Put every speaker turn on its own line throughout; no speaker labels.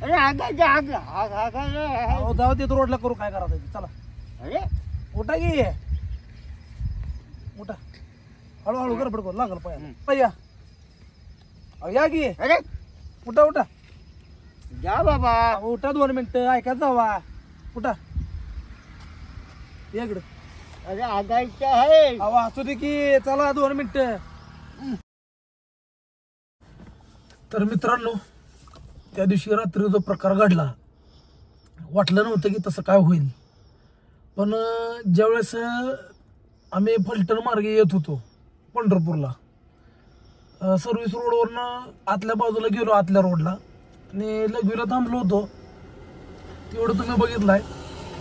अरे
अहो जाऊ दे, रोडला करू, काय करायचं ते. चला
अरे
उठा की, उठा हळूहळू गडबड करू लागल पाया. या की,
अरे
उठा उठा
जा बाबा.
उठा, 2 मिनिटं ऐका जावा. उठा इकडे.
अरे आगायचं आहे.
अहो असू दे की, चला 2 मिनिटं. तर मित्रांनो, त्या दिवशी रात्री जो प्रकार घडला, वाटलं नव्हतं की तसं काय होईल. पण ज्यावेळेस आम्ही फलटण मार्गे येत होतो पंढरपूरला, सर्व्हिस रोडवरनं आतल्या बाजूला गेलो, आतल्या रोडला, आणि लघवीला थांबलो होतो. तेवढं तुम्ही बघितलंय.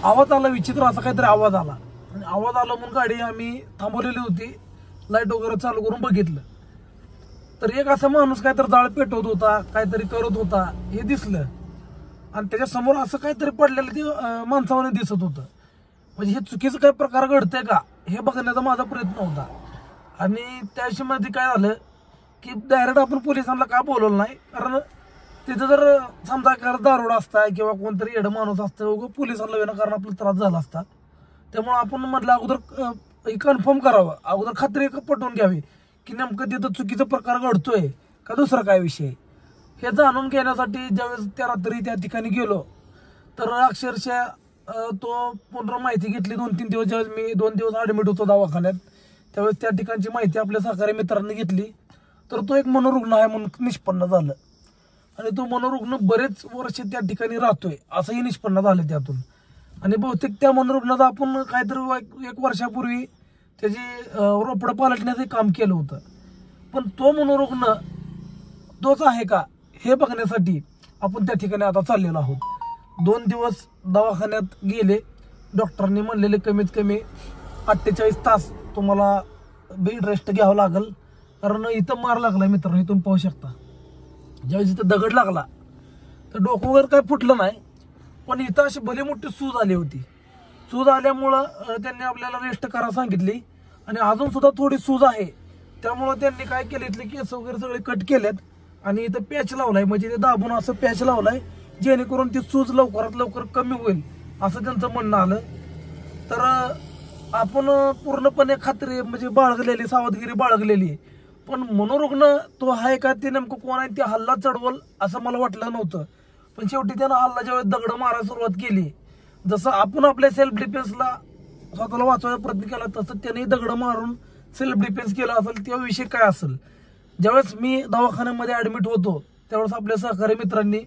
आवाज आला विचित्र, असा काहीतरी आवाज आला, आणि आवाज आला म्हणून गाडी आम्ही थांबवलेली होती. लाईट वगैरे चालू करून बघितलं, तर एक असा माणूस काहीतरी जाळ पेटवत होता, काहीतरी करत होता हे दिसलं. आणि त्याच्या समोर असं काहीतरी पडलेलं ते माणसावाने दिसत होतं. म्हणजे हे चुकीचं काही प्रकार घडतंय का हे बघण्याचा माझा प्रयत्न होता. आणि त्याच्यामध्ये काय झालं की डायरेक्ट आपण पोलिसांना का बोलवलं नाही, कारण तिथं जर समजा एखादा दारोडा असताय किंवा कोणतरी एवढं माणूस असतं, उगं पोलिसांना विनाकारण आपला त्रास झाला असता. त्यामुळे आपण म्हटलं अगोदर कन्फर्म करावं, अगोदर खात्री पटवून घ्यावी की नेमकं तिथं चुकीचा प्रकार घडतोय का दुसरा काय विषय, हे जाणून घेण्यासाठी ज्यावेळेस त्या रात्री त्या ठिकाणी गेलो, तर अक्षरशः तो पूर्ण माहिती घेतली. 2-3 दिवस ज्यावेळेस मी 2 दिवस ॲडमिट होतो दवाखान्यात, त्यावेळेस त्या ठिकाणची माहिती आपल्या सहकारी मित्रांनी घेतली. तर तो एक मनोरुग्ण आहे म्हणून निष्पन्न झालं, आणि तो मनोरुग्ण बरेच वर्ष त्या ठिकाणी राहतोय असंही निष्पन्न झालं त्यातून. आणि बहुतेक त्या मनोरुग्णाचं आपण काहीतरी 1 वर्षापूर्वी त्याची रोपडं पालटण्याचं काम केलं होतं. पण तो मनोरुग्ण तोच आहे का हे बघण्यासाठी आपण त्या ठिकाणी आता चाललेलो आहोत. 2 दिवस दवाखान्यात गेले. डॉक्टरांनी म्हणलेले कमीत कमी 48 तास तुम्हाला बेड रेस्ट घ्यावं लागेल, कारण इथं मार लागला मित्रांनो. तुम्ही पाहू शकता, ज्यावेळेस इथं दगड लागला तर डोकं वगैरे काय फुटलं नाही, पण इथं अशी भली मोठी सूज आली होती. सूज आल्यामुळं त्यांनी आपल्याला रेस्ट करायला सांगितली, आणि अजून सुद्धा थोडी सूज आहे. त्यामुळं त्यांनी काय केलं, इथले केस वगैरे सगळे कट केलेत, आणि इथं पॅच लावलाय, म्हणजे ते दाबून असं पॅच लावलाय जेणेकरून ती सूज लवकरात लवकर कमी होईल असं त्यांचं म्हणणं आलं. तर आपण पूर्णपणे खात्री म्हणजे बाळगलेली, सावधगिरी बाळगलेली. पण मनोरुग्ण तो आहे का, ते नेमकं कोण आहे, ते हल्ला चढवल असं मला वाटलं नव्हतं. पण शेवटी त्यानं हल्ला ज्यावेळेस दगड मारायला सुरुवात केली, जसं आपण आपल्या सेल्फ डिफेन्सला स्वतःला वाचवायचा प्रयत्न केला, तसं त्याने दगड मारून सेल्फ डिफेन्स केला असेल. तेव्हा विषय काय असेल, ज्यावेळेस मी दवाखान्यामध्ये ऍडमिट होतो त्यावेळेस आपल्या सहकारी मित्रांनी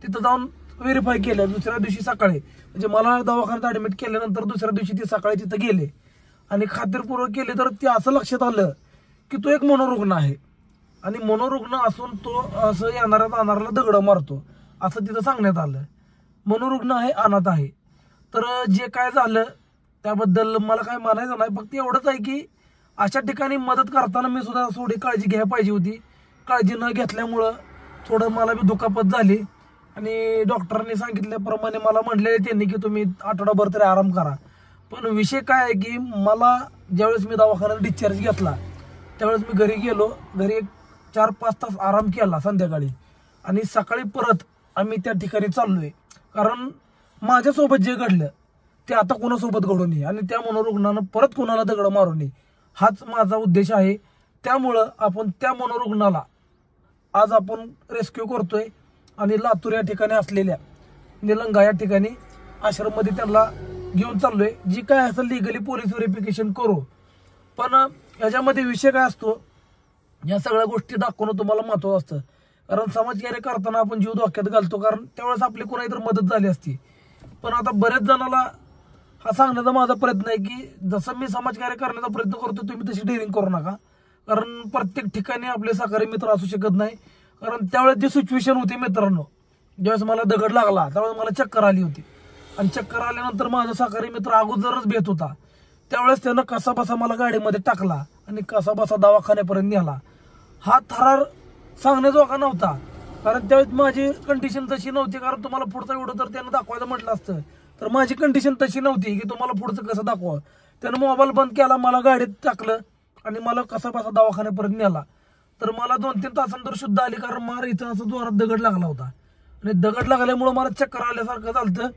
तिथं जाऊन व्हेरीफाय केलं. दुसऱ्या दिवशी सकाळी, म्हणजे मला दवाखान्यात ऍडमिट केल्यानंतर दुसऱ्या दिवशी ते सकाळी तिथं गेले आणि खात्रीपूर्वक केले, तर ते असं लक्षात आलं की तो एक मनोरुग्ण आहे. आणि मनोरुग्ण असून तो असं येणाऱ्या जाणाऱ्याला दगड मारतो असं तिथं सांगण्यात आलं. मनोरुग्ण आहे, अनाथ आहे. तर जे काय झालं त्याबद्दल मला काय म्हणायचं नाही, फक्त एवढंच आहे की अशा ठिकाणी मदत करताना मी सुद्धा थोडी काळजी घ्यायला पाहिजे होती. काळजी न घेतल्यामुळं थोडं मला बी दुखापत झाली, आणि डॉक्टरांनी सांगितल्याप्रमाणे मला म्हणले त्यांनी की तुम्ही आठवडाभर तरी आराम करा. पण विषय काय आहे की मला ज्यावेळेस मी दवाखान्यात डिस्चार्ज घेतला त्यावेळेस मी घरी गेलो. घरी एक 4-5 तास आराम केला संध्याकाळी, आणि सकाळी परत आम्ही त्या ठिकाणी चाललोय. कारण माझ्यासोबत जे घडलं ते आता कोणासोबत घडू नये, आणि त्या मनोरुग्णानं परत कोणाला दगड मारू नये हाच माझा उद्देश आहे. त्यामुळं आपण त्या मनोरुग्णाला आज आपण रेस्क्यू करतोय, आणि लातूर या ठिकाणी असलेल्या निलंगा या ठिकाणी आश्रममध्ये त्यांना घेऊन चाललोय. जी काय असेल लिगली पोलीस व्हेरिफिकेशन करू. पण याच्यामध्ये विषय काय असतो, या सगळ्या गोष्टी दाखवणं तुम्हाला महत्त्वाचं असतं. कारण समाजकार्य करताना आपण जीव धोक्यात घालतो, कारण त्यावेळेस आपली कोणाही तर मदत झाली असती. पण आता बऱ्याच जणाला हा सांगण्याचा माझा प्रयत्न आहे की जसं मी समाजकार्य करण्याचा प्रयत्न करतो तुम्ही तशी डेअरिंग करू नका. कारण प्रत्येक ठिकाणी आपले सहकारी मित्र असू शकत नाही. कारण त्यावेळेस जी सिच्युएशन होती मित्रांनो, ज्यावेळेस मला दगड लागला त्यावेळेस मला चक्कर आली होती, आणि चक्कर आल्यानंतर माझा सहकारी मित्र अगोदरच भेट होता. त्यावेळेस त्यानं कसा बसा मला गाडीमध्ये टाकला आणि कसा बसा दवाखान्यापर्यंत नेला. हा थरार सांगण्याजोगा नव्हता, कारण त्यावेळेस माझी कंडिशन तशी नव्हती. कारण तुम्हाला पुढचा व्हिडिओ जर त्यानं दाखवायचं म्हटलं असतं तर माझी कंडिशन तशी नव्हती की तुम्हाला पुढचं कसं दाखवा. त्यानं मोबाईल बंद केला, मला गाडीत टाकलं आणि मला कसा बसा दवाखान्यापर्यंत नेला. तर मला 2-3 तासानंतर शुद्ध आली, कारण मार इथं असं जोरात दगड लागला होता. आणि दगड लागल्यामुळं मला चक्कर आल्यासारखं झालं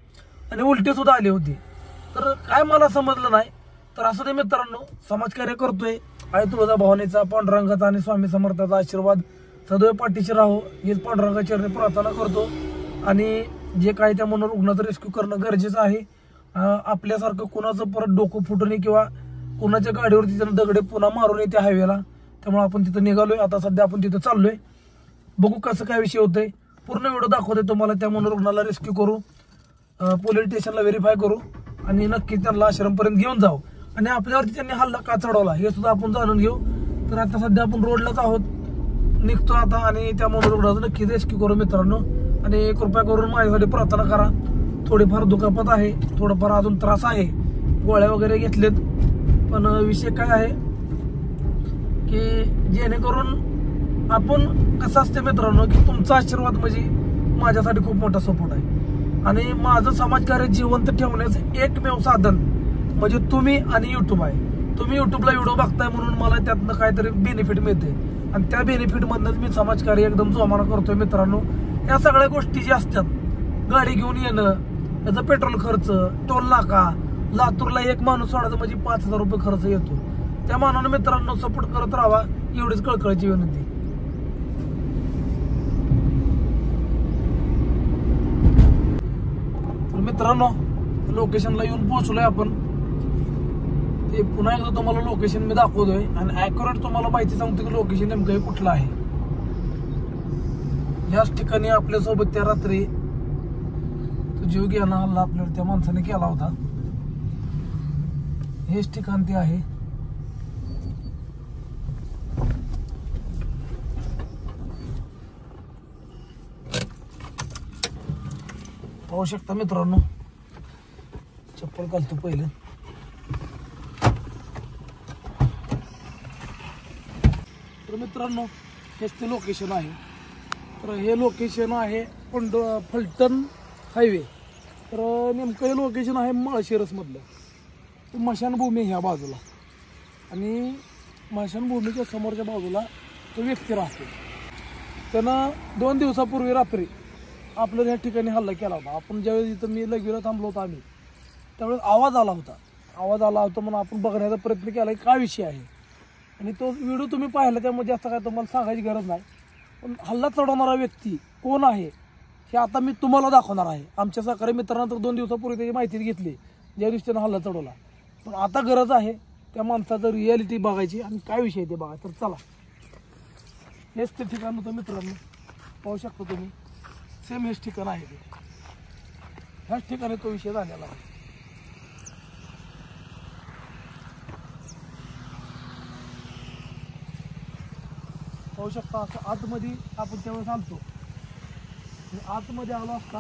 आणि उलटी सुद्धा आली होती. तर काय मला समजलं नाही. तर असं ते मित्रांनो, समाजकार्य करतोय. आई तुळजा भवानीचा, पांडुरंगाचा आणि स्वामी समर्थाचा आशीर्वाद सदैव पाठीशी राहो हीच पांडुरंगाची चरणी प्रार्थना करतो. आणि जे काही त्या मनोरुग्णाचं रेस्क्यू करणं गरजेचं आहे. आपल्यासारखं कुणाचं परत डोकं फुटणे किंवा कुणाच्या गाडीवरती त्यानं दगडे पुन्हा मारून येते हायवेला. त्यामुळे आपण तिथं निघालोय. आता सध्या आपण तिथं चाललोय. बघू कसं काय विषय होतोय. पूर्ण व्हिडिओ दाखवते तुम्हाला. त्या मनोरुग्णाला रेस्क्यू करू, पोलीस स्टेशनला व्हेरीफाय करू आणि नक्की त्यांना आश्रमपर्यंत घेऊन जाऊ. आणि आपल्यावरती त्यांनी हल्ला का चढवला हे सुद्धा आपण जाणून घेऊ. तर आता सध्या आपण रोडलाच आहोत, निघतो आता. आणि त्या मनोरुग्णाचं नक्की रेस्क्यू करू मित्रांनो. आणि कृपया करून माझ्यासाठी प्रार्थना करा. थोडीफार दुखापत आहे, थोडंफार अजून त्रास आहे, गोळ्या वगैरे घेतलेत. पण विषय काय आहे की जेणेकरून आपण कसं असते मित्रांनो की तुमचा आशीर्वाद म्हणजे माझ्यासाठी खूप मोठा सपोर्ट आहे. आणि माझं समाजकार्य जिवंत ठेवण्याचं एकमेव साधन म्हणजे तुम्ही आणि युट्यूब आहे. तुम्ही युट्यूबला व्हिडिओ बघताय म्हणून मला त्यातनं काहीतरी बेनिफिट मिळते आणि त्या बेनिफिटमधनंच मी समाजकार्य एकदम जोमानं करतोय मित्रांनो. या सगळ्या गोष्टी ज्या असतात, गाडी घेऊन येणं, याचा पेट्रोल खर्च, टोल नाका, लातूरला एक माणूस सोडायचा म्हणजे 5,000 रुपये खर्च येतो. त्या मानानं मित्रांनो सपोर्ट करत राहावा एवढीच कळकळीची विनंती. तर मित्रांनो लोकेशनला येऊन पोहोचलोय आपण. ते पुन्हा एकदा तुम्हाला लोकेशन मी दाखवतोय आणि ऍक्युरेट तुम्हाला माहिती सांगतो की लोकेशन नेमकं कुठलं आहे. याच ठिकाणी आपल्यासोबत त्या रात्री जीव घ्यायला हल्ला आपल्याला त्या माणसाने केला होता. हेच ठिकाण ते आहे. पाहू शकता मित्रांनो, चप्पल घालतो पहिले. तर मित्रांनो हेच ते लोकेशन आहे. तर हे लोकेशन आहे फलटण हायवे. तर नेमकं हे लोकेशन आहे माळशिरस मधलं. स्मशानभूमी ह्या बाजूला आणि स्मशानभूमीच्या समोरच्या बाजूला तो व्यक्ती राहतो. त्यानं 2 दिवसापूर्वी रात्री आपल्या ह्या ठिकाणी हल्ला केला होता. आपण ज्यावेळेस इथं मी लगेच थांबलो होतो आम्ही, त्यावेळेस आवाज आला होता म्हणून आपण बघण्याचा प्रयत्न केला की काय विषय आहे. आणि तो व्हिडिओ तुम्ही पाहिला, त्यामुळे जास्त काय तुम्हाला सांगायची गरज नाही. पण हल्ला चढवणारा व्यक्ती कोण आहे हे आता मी तुम्हाला दाखवणार आहे. आमच्या सहकारी मित्रांना तर 2 दिवसापूर्वी त्याची माहिती घेतली ज्या दिवशी त्यानं हल्ला चढवला. पण आता गरज आहे त्या माणसाचं रियालिटी बघायची आणि काय विषय ते बघा. तर चला, हेच ते ठिकाण होतं मित्रांनो. पाहू शकतो तुम्ही, सेम हेच ठिकाण आहे ते. ह्याच ठिकाणी तो विषय झालेला आहे. पाहू शकता असं आतमध्ये आपण त्यावेळेस आलतो. आतमध्ये आलो असता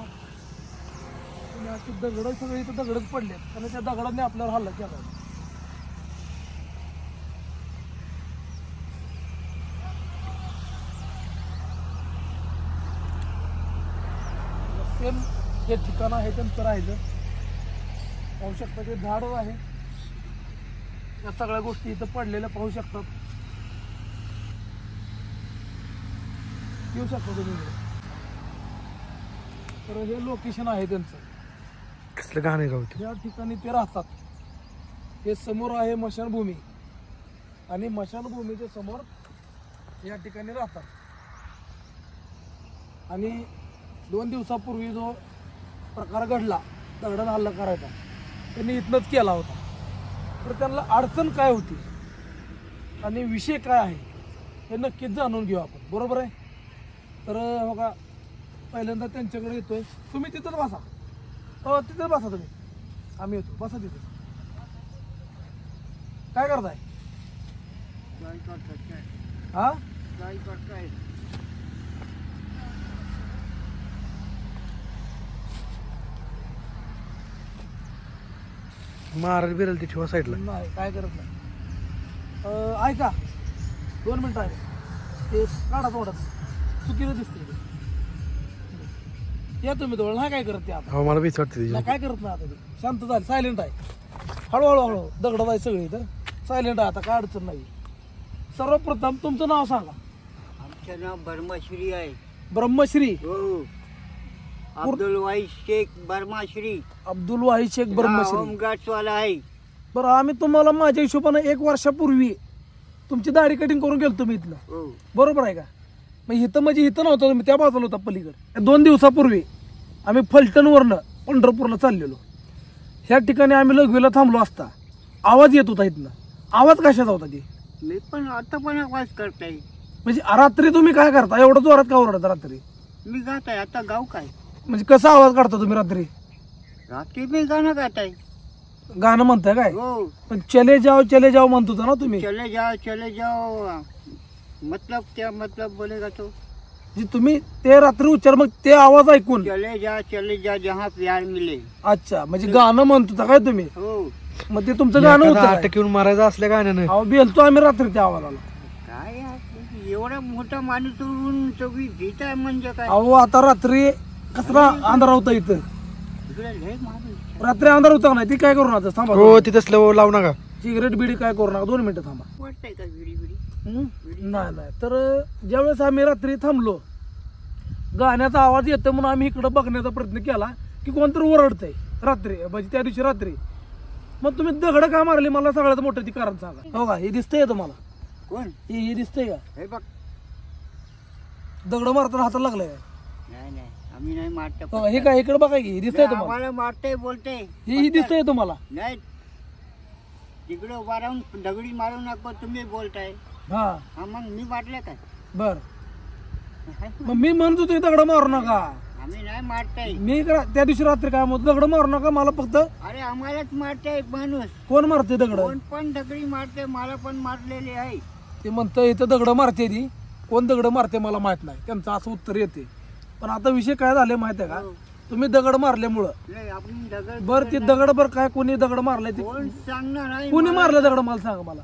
अशी दगड सगळे इथं दगडच पडले आणि त्या दगडांनी आपल्यावर हल्ला केला. सेम हे ठिकाण आहे त्यांचं राहायचं. पाहू शकता ते झाडच आहे. या सगळ्या गोष्टी इथं पडलेल्या पाहू शकतात. येऊ शकता तुम्ही. तर हे लोकेशन आहे त्यांचं.
कसलं गाणे गावते
या ठिकाणी ते राहतात. हे समोर आहे मशानभूमी आणि मशानभूमीच्या समोर या ठिकाणी राहतात. आणि 2 दिवसापूर्वी जो प्रकार घडला दगडानं हल्ला करायचा, त्यांनी इथनंच केला होता. तर त्यांना अडचण काय होती आणि विषय काय आहे हे नक्कीच जाणून घेऊ आपण, बरोबर आहे. तर बघा, पहिल्यांदा त्यांच्याकडे येतोय. तुम्ही तिथंच बसा. हो तिथं बसा तुम्ही, आम्ही येतो. बसा तिथे. काय करताय? हा
मारल बिरल ती ठेवा साईडला.
नाही काय करत नाही. ऐका 2 मिनिटं आहे. ते काढा तोडत चुकीचं दिसते. या तुम्ही जवळ नाही काय करत ते आता.
हो मला भीती वाटते
नाही काय करत नाही आता. ते शांत झाले, सायलेंट आहे. हळूहळू दगड आहे सगळे इथं. सायलेंट आहे आता, काय अडचण नाही. सर्वप्रथम तुमचं नाव सांगा.
आमचं नाव ब्रह्मश्री आहे.
ब्रह्मश्री.
हो. अब्दुल वाहिद शेख बर्माश्री
अब्दुल वाहिद शेख बर्माश्री.
होमगार्ड्स वाला आहे.
बरं आम्ही तुम्हाला माझ्या हिशोबाने 1 वर्षापूर्वी तुमची दाढी कटिंग करून गेलो तुम्ही इथलं,
हो
बरोबर आहे का? मग इथं म्हणजे इथं नव्हतं तुम्ही, त्या बाजूला होता पलीकडे. 2 दिवसापूर्वी आम्ही फलटणवरनं पंढरपूरला चाललेलो. ह्या ठिकाणी आम्ही लघवीला थांबलो असता आवाज येत होता इथनं. आवाज कशाचा होता ते?
मी पण आता पण आवाज करताय.
म्हणजे रात्री तुम्ही काय करता एवढं जोरात का ओरडता रात्री?
मी गात आहे आता. गाव काय
म्हणजे कसा आवाज काढता तुम्ही रात्री?
रात्री मी गाणं गात आहे.
गाणं म्हणताय काय?
हो.
पण चले जाओ म्हणत होता ना तुम्ही.
चले जाओ मतलब क्या मतलब बोलेगा तो?
जी तुम्ही ते रात्री उच्चार, मग ते आवाज ऐकून
चले जा जहाँ प्यार मिले.
अच्छा, म्हणजे गाणं म्हणत होता काय तुम्ही?
हो.
मग ते तुमचं गाणं होतं काय?
अटक येऊन मारायचं असल्या गाण्यानं.
अहो बेलतो आम्ही रात्री त्या आवाजाला.
काय एवढा मोठा माणूस होऊन तुम्ही भीताय म्हणजे काय?
अहो आता रात्री कसला अंधार होता इथं.
इकडे लय माणूस
रात्री अंधार होता का नाही? ती काय करू नका थांबा.
हो ते तसलं लावू नका.
सिगरेट बिडी काय करू नका. 2 मिनिटं थांबा.
वाटतंय का विडी विडी?
नाही. तर ज्यावेळेस आम्ही रात्री थांबलो, गाण्याचा आवाज येतो म्हणून आम्ही इकडं बघण्याचा प्रयत्न केला की कोणतरी ओरडतंय रात्री, म्हणजे त्या दिवशी रात्री. मग तुम्ही दगड का मारली मला सगळ्यात मोठं ती कारण सांगा. हो का, हे दिसतंय तुम्हाला?
कोण?
हे दिसतंय का?
हे बघ.
दगड मारताना हाताला लागलाय का?
नाही आम्ही नाही मारत.
हो का, हे काय इकडे बघा की, हे दिसतंय तुम्हाला?
आम्हाला मारते बोलते.
हे दिसतंय तुम्हाला?
नाही तिकडे उभा राहून दगडी मारू नको तुम्ही बोलताय.
हा
हा मग मी मारले काय?
बर. मग मी म्हणतो तुम्ही दगड मारू नका.
आम्ही नाही मारताय.
मी त्या दिवशी रात्री काय म्हणतो, दगड मारू नका मला फक्त.
अरे आम्हालाच मारताय माणूस.
कोण मारते दगड?
कोण पण दगडी मारते. मला पण मारलेले आहे.
ते म्हणतं इथं दगड मारते ती. कोण दगड मारते मला माहित नाही, त्यांचं असं उत्तर येते. पण आता विषय काय झाले माहिती आहे का? तुम्ही दगड मारल्यामुळं.
नाही आपण दगड.
बरं ते दगड बरं काय कोणी दगड मारलाय ते?
कोण सांगणार आहे?
कोणी मारलं दगड मला सांगा मला.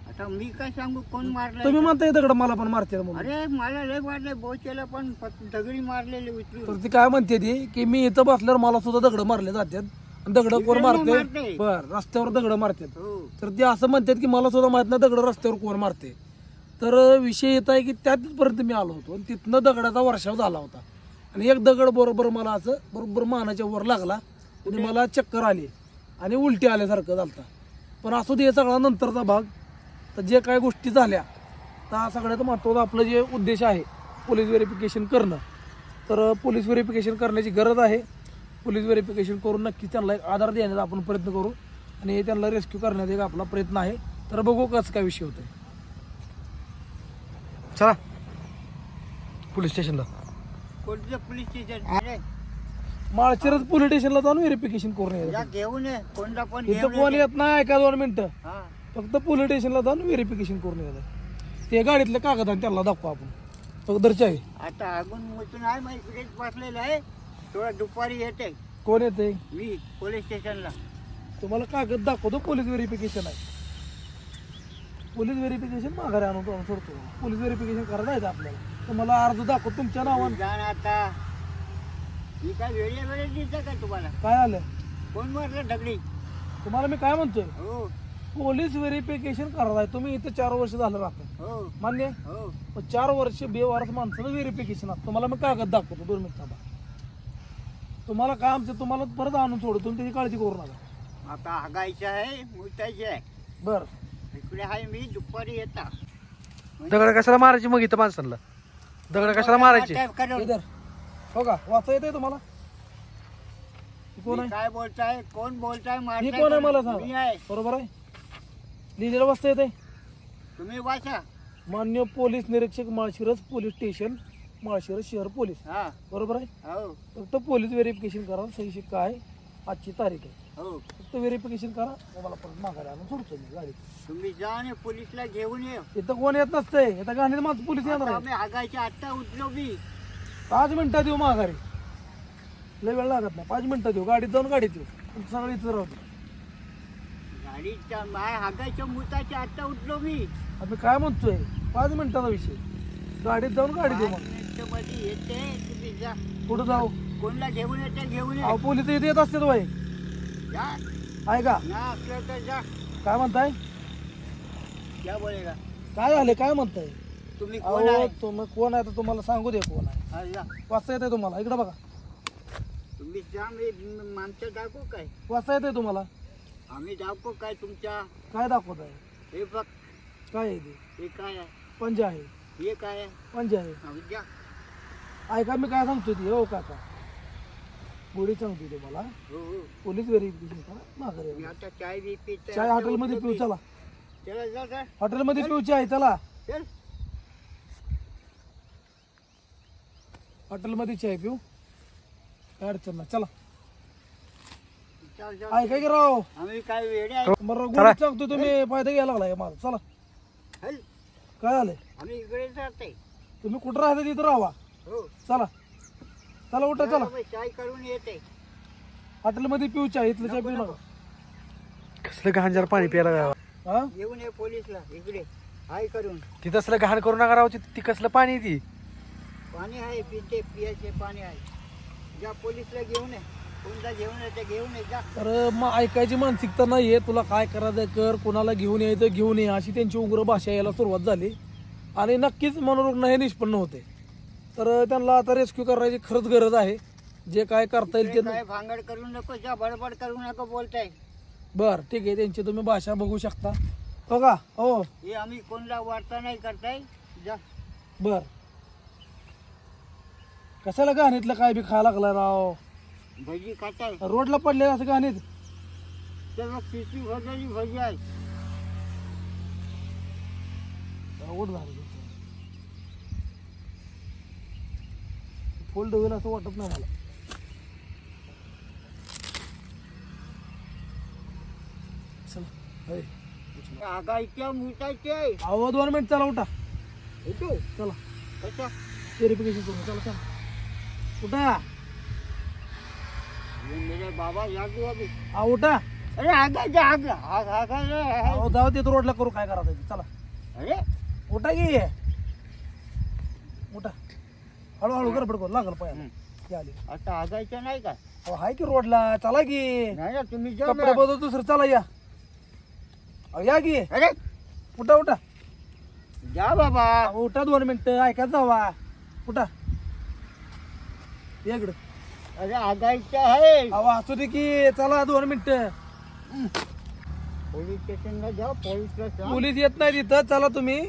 आता मी काय सांगू कोण मारलं?
तुम्ही म्हणताय दगड मला पण मारते म्हणून.
अरे मला लय वाटलं बोचेला पण दगडी मारलेले उचलून.
तर ती काय म्हणते ती की मी इथं बसल्यावर मला सुद्धा दगड मारले जातात. दगड कोण मारते?
मारते.
बर, रस्त्यावर दगड मारतात.
हो.
तर ते असं म्हणतात की मला सुद्धा माहित नाही दगड रस्त्यावर कोण मारते. तर विषय येत आहे की त्यातपर्यंत मी आलो होतो आणि तिथनं दगडाचा वर्षाव झाला होता. आणि एक दगड बरोबर मला असं बरोबर मानाच्या वर लागला आणि मला चक्कर आली आणि उलटी आल्यासारखं झालता. पण असू दे सगळा नंतरचा भाग. तर जे काय गोष्टी झाल्या तर सगळ्यात महत्त्वाचं आपलं जे उद्देश आहे पोलीस व्हेरिफिकेशन करणं. तर पोलीस व्हेरिफिकेशन करण्याची गरज आहे. पोलीस व्हेरिफिकेशन करून नक्कीच त्यांना एक आधार देण्याचा आपण प्रयत्न करू आणि त्यांना रेस्क्यू करण्याचा एक आपला प्रयत्न आहे. तर बघू कसं काय विषय होतोय.
चला पोलीस स्टेशनला.
कोणतं पोलीस स्टेशन? अरे
माळशिरस पोलीस स्टेशनला जाऊन व्हेरिफिकेशन करून
या
यायचं.
घेऊन ये कोणता पण
इथं
घेऊन
कोण
ये.
येत नाही का 2 मिनिटं.
हा.
फक्त पोलीस स्टेशनला जाऊन व्हेरिफिकेशन करून यायचं. ते गाडीतले कागद आणि त्याला दाखवा आपण. फक्त दर्शा आहे.
आता अगून मुतून आहे मग इकडेच बसलेलं आहे. थोडा दुपारी येते
कोण येते?
मी पोलीस स्टेशनला.
तुम्हाला कागद दाखवतो. पोलीस व्हेरिफिकेशन आहे. पोलीस व्हेरिफिकेशन माघारी आणून तो सोडतो. पोलीस व्हेरिफिकेशन करायला जायचं आपल्याला. तुम्हाला अर्ज दाखवतो तुमच्या नावानं.
जाण आता. मी काय वेळे दिसतं का तुम्हाला?
काय आलं
कोण मारलं दगडी?
तुम्हाला मी काय म्हणतोय,
हो
पोलीस व्हेरिफिकेशन करायला आहे. तुम्ही इथं 4 वर्ष झालं राहता,
हो
मान्य?
हो.
मग 4 वर्ष बेवारस माणसाचं व्हेरिफिकेशन असतं. तुम्हाला मी कागद दाखवतो. 2 मिनिट थांबा. तुम्हाला काय आमचं तुम्हाला परत आणून सोडतो. तुम्ही त्याची काळजी करू नका.
आता हागायचं आहे मुतायचे आहे.
बर,
इकडे आहे मी दुपारी येता.
दगड कशाला मारायची मग इथं माणसांना? दगड कशाला मारायची?
इधर हो का, वाचा येते तुम्हाला? ही कोण आहे?
काय बोलताय? कोण बोलताय?
ही
मारताय
कोण आहे मला
कोण? मी
सांगा.
आहे.
बरोबर आहे, लिहिलेलं वाचता येते.
तुम्ही वाचा.
मान्य पोलीस निरीक्षक माळशिरस पोलीस स्टेशन माळशिरस शहर पोलीस.
हा
बरोबर आहे.
हो
फक्त पोलीस व्हेरिफिकेशन करा. सही शिक्का आहे. आजची तारीख आहे.
हो.
फक्त व्हेरिफिकेशन करा. मला परत माघारी आणून सोडतो मी गाडीत.
तुम्ही जा आणि पोलीसला घेऊन ये.
इथं कोण येत नसतंय. इथं गाणीत माझं पोलीस येणार
आता
आहे.
आम्ही हागायच्या आता उठलो मी.
5 मिनिटात येऊ माघारी. लय वेळ लागत नाही. 5 मिनिटात येऊ. गाडीत जाऊन गाडीत येऊ. तुमचं सगळं इथं राहतो.
गाडीच्या माय हागायच्या मुताच्या आता उठलो मी.
आम्ही काय म्हणतोय, 5 मिनिटाचा विषय. गाडीत जाऊन गाडीत येऊ.
5 मिनिटं मध्ये येते. तुम्ही जा.
कुठं जाऊ?
कोणला घेऊन येते घेऊन ये.
अहो पोलीस इथे येत असते बाई.
जा
आहे का?
ना असलं तर जा.
काय म्हणताय?
क्या बोलेगा?
काय झाले? काय म्हणताय?
तुम्ही कोण
अहो
आहे?
तुम्ही कोण आहे तर तुम्हाला सांगू दे कोण आहे.
हा, जा.
वाचता येते तुम्हाला? इकडे बघा.
तुम्ही जा, मी माणसं दाखवू काय?
वाचा येते तुम्हाला?
आम्ही दाखवू काय तुमच्या?
काय दाखवत आहे?
हे बघ,
काय आहे ते?
हे काय आहे?
पंजा आहे.
हे काय आहे?
पंजा आहे.
आम्ही द्या.
ऐका मी काय सांगतो ती, हो काका गोडी सांगतो तुम्हाला.
हो हो.
पोलीस व्हेरिफिकेशन करा, माघारी
मी
या.
आता चाय बी पित
चाय हॉटेलमध्ये पिऊ, चला
चला जा जा.
हॉटेलमध्ये पिऊ चाय, चला
चल.
हॉटेलमध्ये चाय पिऊ, काय अडचण नाही, चला.
चल, चल.
ऐका की राव,
आम्ही काय वेडे आहे?
मला गोडी सांगतो तुम्ही फायदा घ्यायला लागलाय माझा. चला
हल.
काय झालंय?
आम्ही इकडे जाते.
तुम्ही कुठं राहता तिथं राहा.
हो.
चला चला उठा, चला
चला, चाय करून येते.
हॉटेलमध्ये पिऊ चाय, इथलं चाय पिऊ नका.
कसलं घाण जरा पाणी प्यायला जावं.
हा
घेऊन ये पोलीसला इकडे. हाय करून
ती तसलं घाण करू नका राव. ती कसलं पाणी आहे ती?
पाणी आहे, पिते पियाचे पाणी आहे. जा पोलीसला घेऊन ये. कोणता घेऊन येते घेऊन ये जा.
तर मग ऐकायची मानसिकता नाहीये. तुला काय करायचं कर, कोणाला घेऊन यायचं घेऊन ये, अशी त्यांची उग्र भाषा यायला सुरुवात झाली आणि नक्कीच मनोरुग्ण हे निष्पन्न होते. तर त्यांना आता रेस्क्यू करायची खरंच गरज आहे. जे काय करता येईल ते.
काय भांगड करू नको, जा बडबड करू नको बोलताय.
बर ठीक आहे, त्यांची तुम्ही भाषा बघू शकता. बघा हो.
हे आम्ही कोणला वार्ता नाही करताय. जा.
बर कशाला घाणीतलं काय बी खायला लागलाय राव?
भजी खाताय.
रोडला पडले असं घाणीत.
तर पिशवी भरलेली भजी आहे.
आवड झालं फोल्ड होईल असं वाटत नाही मला. चला होय.
आगायच्या मुताचे
अहो 2 मिनिट, चला उठा.
येतो.
चला
कसा?
व्हेरिफिकेशन करू. चला चला उठा.
मेरे बाबा या तू अभी.
हा उठा.
अरे आगायच्या आगा रे.
अहो जाऊ ते रोडला करू, काय करायचं ते. चला
अरे
उठा की. उठा हळूहळू गडबड करू लागल पायाला. ती आली.
आता आगायचं नाही का?
अहो हाय की रोडला, चला की.
नाही ना तुम्ही जा
कपडे
ना.
बदल दुसरं, चला या. अहो या की.
अरे
उठा उठा.
जा बाबा.
अहो, उठा 2 मिनिटं, ऐका जावा. उठा या इकडं.
अरे आगायचं आहे.
अहो असू दे की, चला 2 मिनिटं.
पोलीस स्टेशनला जा. पोलीसला सांग.
पोलीस येत नाही तिथं, चला तुम्ही.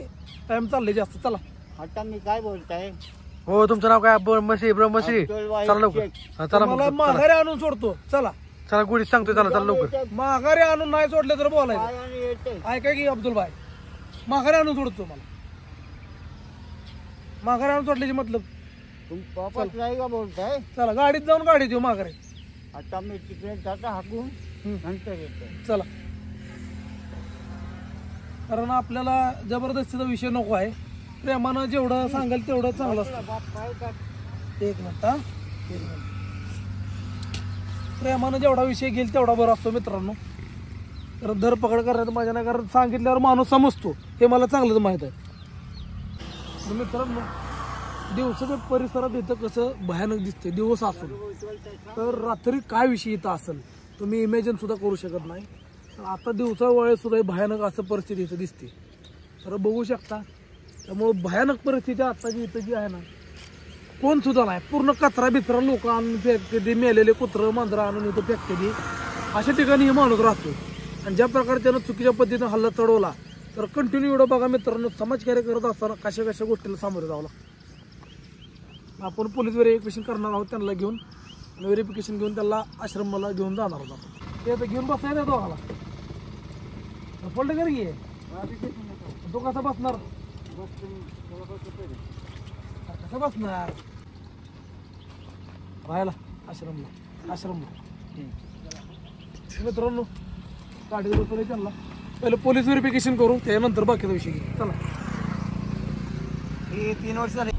टाइम चाललंय जास्त, चला.
आता मी काय बोलताय?
हो तुमचं नाव काय? ब्रह्मश्री. चला लवकर. हा, चला मग.
मला
चला
माघारी आणून सोडतो, चला.
चला गुढी सांगतोय. चला चला लवकर.
माघारी आणून नाही सोडले तर बोलायचं.
पायाने येते.
ऐका की अब्दुल भाई, माघारी आणून सोडतो मला. माघारी आणून सोडल्याची मतलब.
तुम्ही वापस नाही का बोलताय?
चला गाडीत जाऊन गाडीत येऊ माघारी.
आता मी तिकडे जाता हाकून नंतर येते.
चला, कारण आपल्याला जबरदस्तीचा विषय नको आहे. प्रेमानं जेवढं सांगाल तेवढं चांगलं असतं.
बाप काय कर.
एक मिनिट हा, एक मिनिट. प्रेमानं जेवढा विषय घेईल तेवढा बरा असतो मित्रांनो. तर धरपकड करण्यात माझ्या नाही, कारण सांगितल्यावर माणूस समजतो हे मला चांगलंच माहीत आहे. तर मित्रांनो, दिवसाच्या परिसरात इथं कसं भयानक दिसते दिवस असून, तर रात्री काय विषय इथं असेल तुम्ही इमॅजिन सुद्धा करू शकत नाही. तर आता दिवसा वेळेत सुद्धा भयानक असं परिस्थिती इथं दिसते. तर बघू शकता. त्यामुळे भयानक परिस्थिती आत्ताची इथं जी आहे ना, कोण सुद्धा नाही. पूर्ण कचरा बिचरा लोक आणून फेकते, मेलेले कुत्रं मांजरं आणून इथं फेकते. अशा ठिकाणी हे माणूस राहतो. आणि ज्या प्रकारे त्यानं चुकीच्या पद्धतीनं हल्ला चढवला, तर कंटिन्यू एवढं बघा मित्रांनो, समाजकार्य करत असताना कशा कशा गोष्टीला सामोरे जावं लागतं. आपण पोलीस व्हेरिफिकेशन करणार आहोत त्यांना घेऊन, आणि व्हेरिफिकेशन घेऊन त्याला आश्रमाला घेऊन जाणार आहोत आपण. ते आता घेऊन बसायला दोघाला फोल्ड कर घे. तो कसा बसणार? कसा बसणार राहायला आश्रमला. मित्रांनो गाडी बसवली त्यांना. पहिले पोलीस व्हेरिफिकेशन करू, त्यानंतर बाकीचा विषय घेऊ. चला.
हे 3 वर्ष झाले.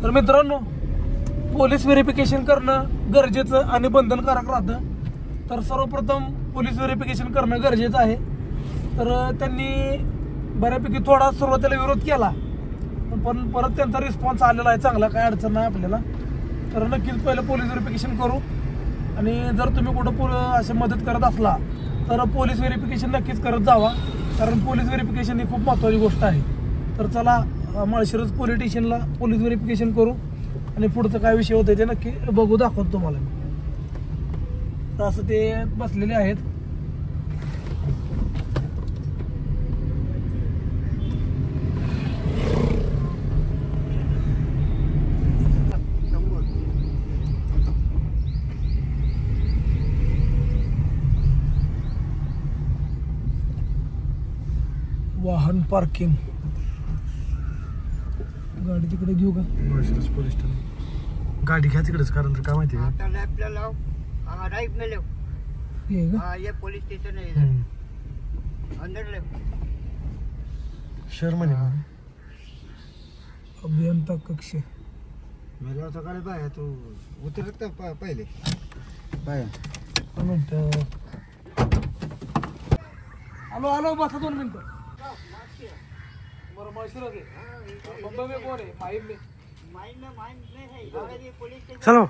तर मित्रांनो, पोलीस व्हेरिफिकेशन करणं गरजेचं आणि बंधनकारक राहतं. तर सर्वप्रथम पोलीस व्हेरिफिकेशन करणं गरजेचं आहे. तर त्यांनी बऱ्यापैकी थोडा सुरुवातीला विरोध केला, पण परत त्यांचा रिस्पॉन्स आलेला आहे चांगला, काय अडचण नाही आपल्याला. तर नक्कीच पहिलं पोलीस व्हेरिफिकेशन करू. आणि जर तुम्ही कुठं अशी मदत करत असला तर पोलीस व्हेरिफिकेशन नक्कीच करत जावा, कारण पोलीस व्हेरिफिकेशन ही खूप महत्त्वाची गोष्ट आहे. तर चला, माळशिरस पोलीस स्टेशनला पोलीस व्हेरिफिकेशन करू आणि पुढचं काय विषय होतं ते नक्की बघू, दाखवतो तुम्हाला मी. तर असं ते बसलेले आहेत. वाहन पार्किंग, गाडी तिकडे घेऊ का?
पोलीस स्टेशन गाडी घ्या तिकडेच, कारण तर काय माहिती आहे
आता लेफ्ट ला लाव, राइट में ले,
हे का?
हाँ ये पुलिस स्टेशन है इधर, अंदर ले.
शहर मध्ये
अभियंता कक्ष.
मेरा तो करे बाय तू उतरत पहिले बाय.
आलो बसा 2 मिनिटं. बरं माहिती बंबई में कोण आहे? माहीम में.
माइंड में है इधर ये पुलिस स्टेशन.
चलो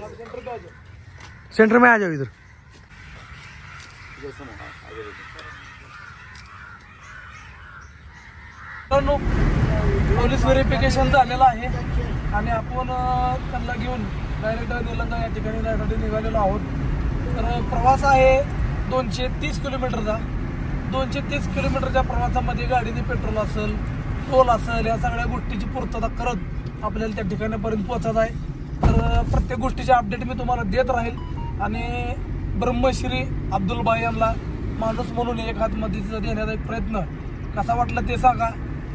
सेंटर पे आ जाओ.
सेंटर में आ जाओ इधर.
पोलीस व्हेरिफिकेशन झालेलं आहे आणि आपण त्यांना घेऊन डायरेक्ट निलंगा या ठिकाणी जायसाठी निघालेलो आहोत. तर प्रवास आहे 230 किलोमीटरचा. 230 किलोमीटरच्या प्रवासामध्ये गाडीने पेट्रोल असेल, टोल असेल, या सगळ्या गोष्टीची पूर्तता करत आपल्याला त्या ठिकाणापर्यंत पोहोचत आहे. तर प्रत्येक गोष्टीचे अपडेट मी तुम्हाला देत राहील आणि ब्रह्मश्री अब्दुलबाई यांना माणूस म्हणून एक हात मदतीचा देण्याचा एक प्रयत्न कसा वाटला ते सांगा.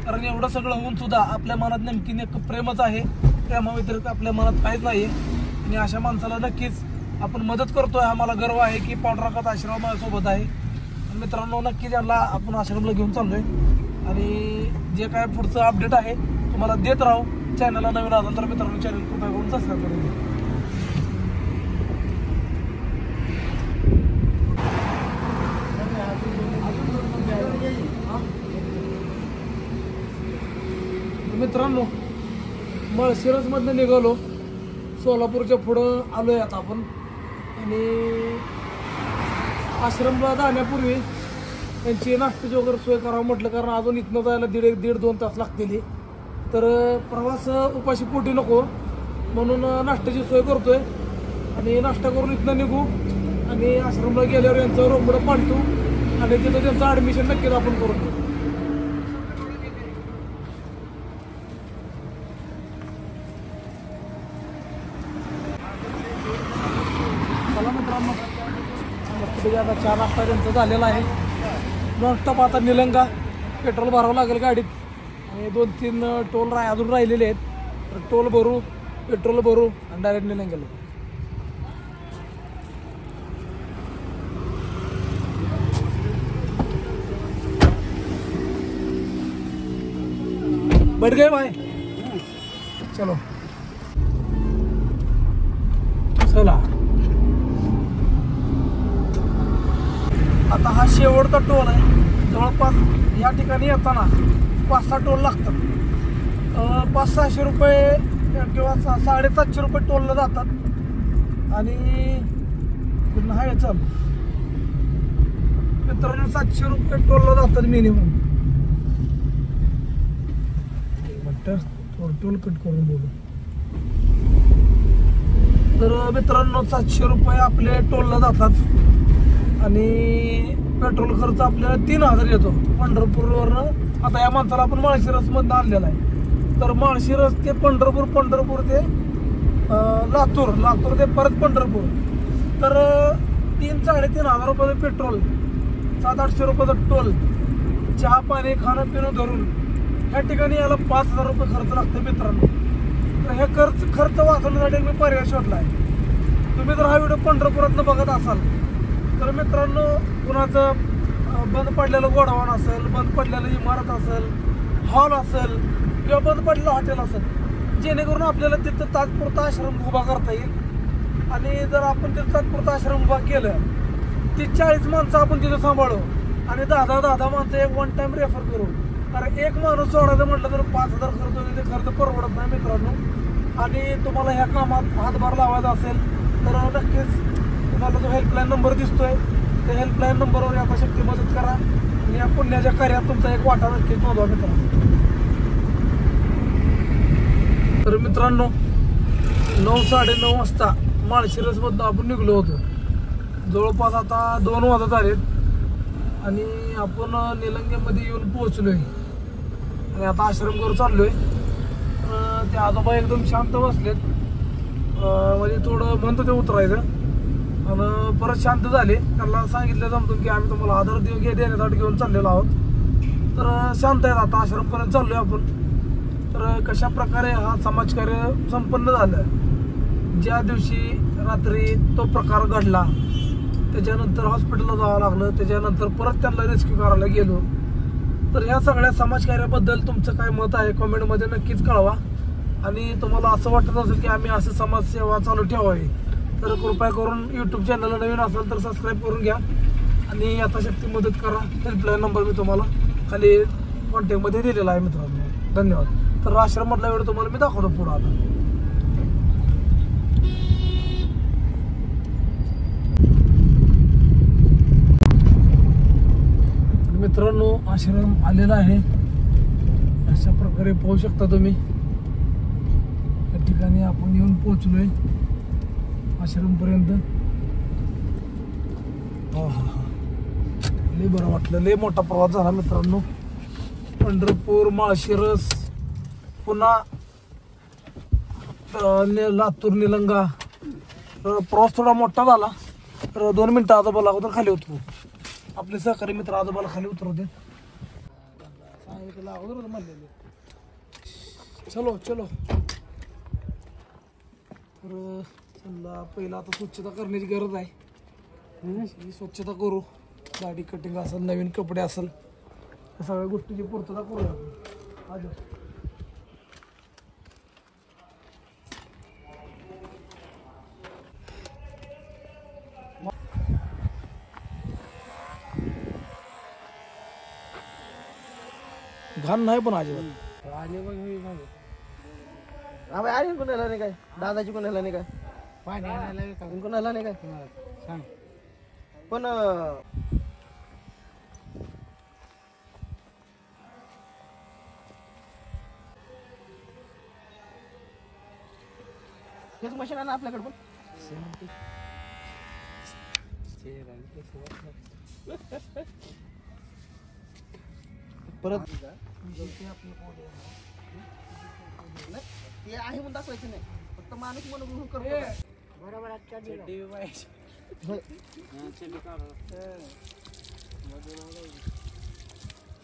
कारण एवढं सगळं होऊन सुद्धा आपल्या मनात नेमकी एक प्रेमच आहे. प्रेमाव्यतिरिक्त आपल्या मनात काहीच नाही आहे आणि अशा माणसाला नक्कीच आपण मदत करतोय. आम्हाला गर्व आहे की पांडुरंगात आश्रम माझ्यासोबत आहे. मित्रांनो नक्की त्यांना आपण आश्रमला घेऊन चाललोय आणि जे काय पुढचं अपडेट आहे तुम्हाला देत राहू. चॅनलला नवीन असाल तर मित्रांनो चॅनल कृपया करून सबस्क्राईब करून द्या. मित्रांनो माळशिरसमधनं निघालो, सोलापूरच्या पुढं आलोय आता आपण. आणि आश्रमला जाण्यापूर्वी त्यांची नाश्त्याची वगैरे सोय करावं म्हटलं, कारण अजून इथनं जायला दीड 2 तास लागतील. तर प्रवास उपाशी पोटी नको म्हणून नाश्त्याची सोय करतोय आणि नाश्ता करून इथनं निघू आणि आश्रमला गेल्यावर यांचं रोकडं पालटू आणि तिथं त्यांचं ॲडमिशन नक्कीच आपण करून घेऊ. चला मित्रांनो, आता 4 नाश्ता त्यांचा झालेला आहे. नॉनस्टॉप आता निलंगा. पेट्रोल भरावं लागेल गाडीत आणि 2-3 टोल अजून राहिलेले आहेत. तर टोल भरू, पेट्रोल भरू आणि डायरेक्ट निलंग्याला. बैठ गए भाई, चलो चला. आता हा शेवटचा टोल आहे. जवळपास या ठिकाणी येताना 5-6 टोल लागतात. 500-600 रुपये किंवा 750 रुपये टोलला जातात आणि पुन्हा हे चालू मित्रांनो 700 रुपये टोलला जातात मिनिमम. टोल कट करून बोलू. तर मित्रांनो 700 रुपये आपले टोलला जातात आणि पेट्रोल खर्च आपल्याला 3000 येतो पंढरपूरवरनं. आता या माणसाला आपण माळशिरसमधनं आणलेला आहे. तर माळशिरस ते पंढरपूर, पंढरपूर ते लातूर, लातूर ते परत पंढरपूर. तर 3-3.5 रुपयाचं पेट्रोल, 700-800 रुपयाचा टोल, चहा पाणी खाणं पिणं धरून ह्या ठिकाणी याला 5000 रुपये खर्च लागतो मित्रांनो. तर हे खर्च वाचवण्यासाठी मी पर्याय शोधला आहे. तुम्ही जर हा व्हिडिओ पंढरपुरातनं बघत असाल तर मित्रांनो, कुणाचं बंद पडलेलं गोडाऊन असेल, बंद पडलेलं इमारत असेल, हॉल असेल किंवा बंद पडलेलं हॉटेल असेल, जेणेकरून आपल्याला तिथं तात्पुरता आश्रम उभा करता येईल. आणि जर आपण तिथं तात्पुरता आश्रम उभा केलं, 30-40 माणसं आपण तिथं सांभाळू आणि 10-10 माणसं एक 1 टाइम रेफर करू. कारण एक माणूस सोडायचं म्हटलं तर 5000 खर्च होते. ते खर्च परवडत नाही मित्रांनो. आणि तुम्हाला ह्या कामात हातभार लावायचा असेल तर नक्कीच तुम्हाला जो हेल्पलाईन नंबर दिसतोय त्या हेल्पलाईन नंबरवर यथाशक्ती मदत करा आणि या पुण्याच्या कार्यात तुमचा एक वाटा नक्कीच नोंदवा मित्रांनो. तर मित्रांनो 9-9:30 वाजता माळशिरसमधनं आपण निघलो होतो. जवळपास आता 2 वाजत आलेत आणि आपण निलंगेमध्ये येऊन पोहोचलोय आणि आता आश्रमवर चाललोय. ते आजोबा एकदम शांत बसलेत, म्हणजे थोडं म्हणतो ते उतरायचं आणि परत शांत झाले. त्यांना सांगितलं जमतून की आम्ही तुम्हाला आदर देण्यासाठी घेऊन चाललेलो आहोत. तर शांत आहेत. आता आश्रमपर्यंत चाललोय आपण. तर कशा प्रकारे हा समाजकार्य संपन्न झालं, ज्या दिवशी रात्री तो प्रकार घडला त्याच्यानंतर हॉस्पिटलला जावं लागलं, त्याच्यानंतर परत त्यांना रेस्क्यू करायला गेलो. तर ह्या सगळ्या समाजकार्याबद्दल तुमचं काय मत आहे कॉमेंटमध्ये नक्कीच कळवा. आणि तुम्हाला असं वाटत असेल की आम्ही असं समाजसेवा चालू ठेवावी तर कृपया करून यूट्यूब चॅनलला नवीन असेल तर सबस्क्राईब करून घ्या आणि यथाशक्ती मदत करा. हेल्पलाईन नंबर मी तुम्हाला खाली कॉन्टॅक्टमध्ये दिलेला आहे मित्रांनो. धन्यवाद. तर आश्रममधला वेळ तुम्हाला मी दाखवतो पुढं. आता मित्रांनो आश्रम आलेला आहे. अशा प्रकारे पाहू शकता तुम्ही. या ठिकाणी आपण येऊन पोहोचलोय आश्रमपर्यंत. लय बरं वाटलं. लय मोठा प्रवास झाला मित्रांनो. पंढरपूर, माळशिरस, पुन्हा लातूर, निलंगा. प्रवास थोडा मोठा झाला. तर 2 मिनिटं आजोबाला अगोदर खाली उतरू. आपले सहकारी मित्र आजोबाला खाली उतरवते. सांगितलं अगोदर म्हणलेले. चलो चलो. तर चला पहिला आता स्वच्छता करण्याची गरज आहे. ही स्वच्छता करू. दाढी कटिंग असेल, नवीन कपडे असेल, या सगळ्या गोष्टीची पूर्तता करूया आपण. घाण नाही पण अजिबात.
अरे कोणाला नाही काय, दादाची कोणाला नाही काय, पाणी आणायला कोणाला नाही काय सांग. पण हेच मशीन आहे ना आपल्याकडे. पण परत ते आहे म्हणून दाखवायचं नाही, फक्त माणूस म्हणून करतो. बरोबर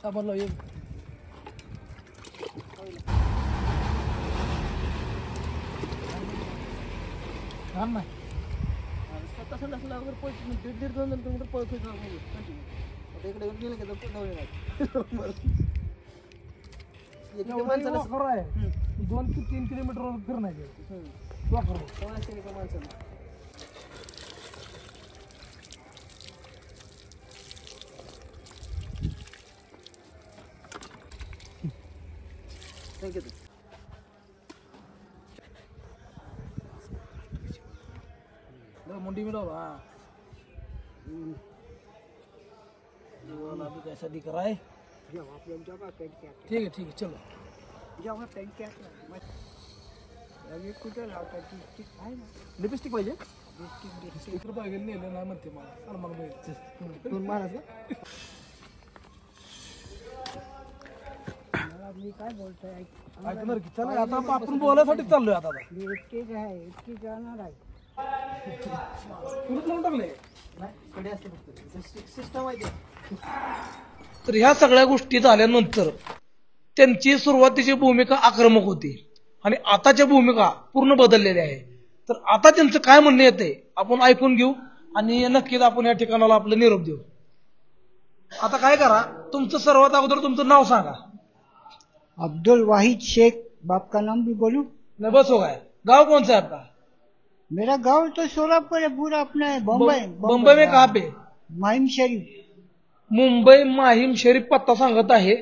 साबण लाव. घाण नाही.
स्वतः संडास लागवर पळत 1.5-2 किलोमीटर पळत होतो. आता इकडे गेलं की
माणसाला खरं आहे. 2 ते 3 किलोमीटर फिरण्याचे
माणसाला
मुंडी मिळवला. अभी कैसा दिख रहा है? ठीक है चलो.
लिपस्टिक पाहिजे.
लिपस्टिक पाहिजे नेलं नाही म्हणते मला. सलमान भाई
महाराज
मी काय बोलतोय
ऐकणार की. चला आता आपण बोलायसाठी चाललोय. आता
इतकी आहे इतकी जाणार आहे.
लावून टाकले.
सिस्टम आहे.
तर ह्या सगळ्या गोष्टी झाल्यानंतर त्यांची सुरुवातीची भूमिका आक्रमक होती आणि आताच्या भूमिका पूर्ण बदललेल्या आहे. तर आता त्यांचं काय म्हणणं येते आपण ऐकून घेऊ आणि नक्कीच आपण या ठिकाणाला आपलं निरोप देऊ. आता काय करा, तुमचं सर्वात अगोदर तुमचं नाव सांगा.
अब्दुल वाहिद शेख. बाप का नाम भी बोलूं?
नहीं बस हो गया. गांव कौन सा है आपका?
मेरा गांव तो सोलापुर है पूरा अपना है. बम्बई.
मुंबई में कहाँ पे?
माहिम शरीफ.
मुंबई माहीम शरीफ पत्ता सांगत आहे.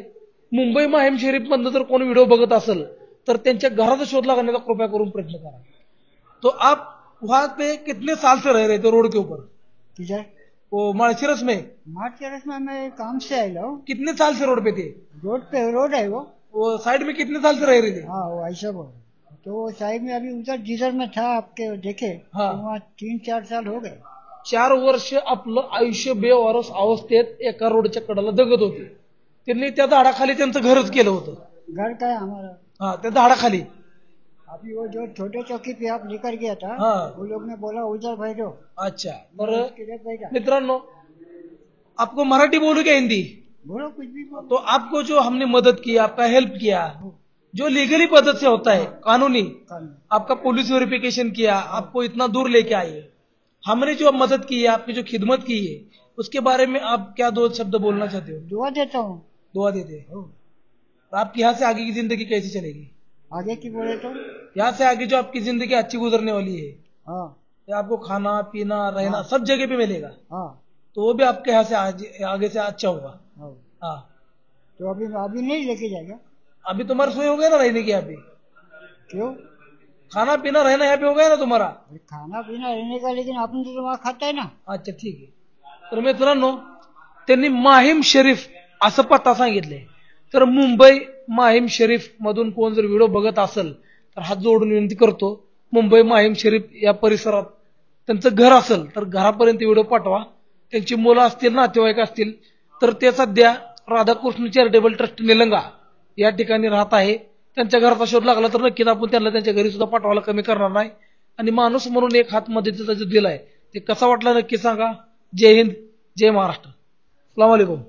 मुंबई माहीम शरीफ मधनं जर कोणी व्हिडिओ बघत असेल तर त्यांच्या घराचा शोध लागण्याचा कृपया करून प्रयत्न करा. तो आप वहाँ पे कितने साल से रह रहे थे रोड के ऊपर?
किधर?
वो माळशिरस में.
मार्चरस में मैं काम से आया हूँ.
कितने साल से रोड पे थे?
रोड पे रोड है वो.
वो साइड में कितने साल से रह रहे थे?
हाँ वो ऐसा बोल. तो साहिब में अभी उधर जिधर में था आपके देखे,
हाँ।
तो वहाँ 3-4 साल हो गए.
4 वर्ष आपलं आयुष्य बेवारस अवस्थेत एका रोडच्या कडाला जगत होते. त्यांनी त्या झाडाखाली त्यांचं घरच केलं होतं.
घर का है हमारा.
हा, त्या झाडाखाली.
अभी वो जो छोटे चौकी पे आप लेकर गया था,
हाँ।
वो लोग ने बोला उधर बैठो.
अच्छा, तर
किधर बैठा.
मित्रांनो, आपको मराठी बोलू क्या हिंदी?
बोलो कुछ भी बोलो.
तो आपको जो हमने मदद की, आपका हेल्प किया, जो लीगली पद्धत से होता है, कानूनी, आपका पुलिस वेरिफिकेशन किया, आपको इतना दूर लेके आए, हमने जो मदद की है, आपकी जो खिदमत की है, उसके बारे में आप क्या 2 शब्द बोलना चाहते हो?
दुआ देता हूँ.
दुआ देते हैं. तो आपकी यहाँ से आगे की जिंदगी कैसी चलेगी?
आगे की बोले तो
यहाँ से आगे जो आपकी जिंदगी अच्छी गुजरने वाली है,
हाँ
या आपको खाना पीना रहना सब जगह पे मिलेगा,
हाँ
तो वो भी आपके यहाँ से आगे से अच्छा होगा.
हाँ.
हाँ,
तो अभी नहीं लेके जाएगा.
अभी तुम्हारे सोए हो गए ना रहने की यहाँ पे,
क्यों.
खाना पीना रहना यहाँ पे हो गया ना तुम्हारा.
अरे खाना पीना रहने का, लेकिन आपण तो वहाँ खाता है ना.
अच्छा, ठीक आहे. तर मित्रांनो, त्यांनी माहीम शरीफ असं पत्ता सांगितले. तर मुंबई माहीम शरीफ मधून कोण जर व्हिडिओ बघत असेल तर हात जोडून विनंती करतो, मुंबई माहीम शरीफ या परिसरात त्यांचं घर असेल तर घरापर्यंत व्हिडिओ पाठवा. त्यांची मुलं असतील, नातेवाईक असतील तर ते सध्या राधाकृष्ण चॅरिटेबल ट्रस्ट निलंगा या ठिकाणी राहत आहे. त्यांच्या घराचा शोध लागला तर नक्कीच आपण त्यांना त्यांच्या घरी सुद्धा पाठवायला कमी करणार नाही. आणि माणूस म्हणून एक हात मदतीचा जो दिलाय ते कसा वाटला नक्की सांगा. जय हिंद, जय महाराष्ट्र. अस्सलाम वालेकुम.